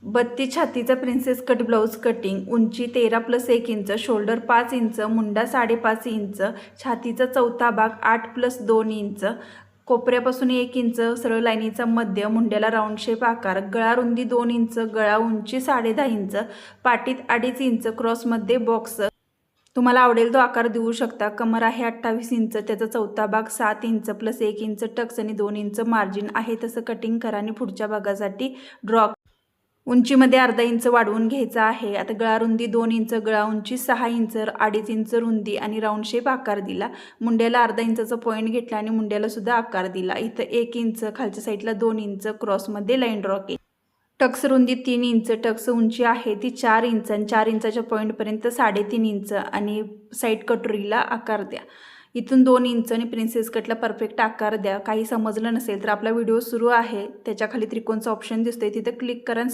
बत्ती छातीचा princess cut blouse cutting, उंची 13+1 इंच, शोल्डर 5 इंच, मुंडा 5.5 इंच, छातीचा चौथा भाग 8+2 इंच, कोपऱ्यापासून 1 इंच सरळ लाईनीचा मध्य, मुंड्याला राऊंड शेप आकार, गळा रुंदी 2 इंच, गळा उंची 10.5 इंच, पाठीत 2.5 इंच, क्रॉसमध्ये बॉक्स तुम्हाला आवडेल तो आकार देऊ शकता। कमर आहे 28 इंच, त्याचा चौथा भाग 7 इंच + 1 इंच टक्स आणि 2 इंच मार्जिन आहे तसं कटिंग करा आणि पुढच्या भागासाठी ड्रॉ उंचीमध्ये अर्धा इंच वाढवून घ्यायचा आहे। आता गळा रुंदी 2 इंच, गळा उंची 6 इंच, 2.5 इंच रुंदी आणि राऊंड शेप आकार दिला। मुंड्याला अर्धा इंचाचा पॉईंट घेतला आणि मुंड्याला सुद्धा आकार दिला। इथं 1 इंच, खालच्या साईडला 2 इंच, क्रॉसमध्ये लाईन ड्रॉ केली। टक्स रुंदी 3 इंच, टक्स उंची आहे ती 4 इंच आणि 4 इंचाच्या पॉईंटपर्यंत 3.5 इंच आणि साईड कटोरीला आकार द्या। इथून 2 इंच आणि प्रिन्सेस कटला परफेक्ट आकार द्या। काही समजलं नसेल तर आपला व्हिडिओ सुरू आहे, त्याच्या खाली त्रिकोणचा ऑप्शन दिसतोय, तिथं क्लिक करा आणि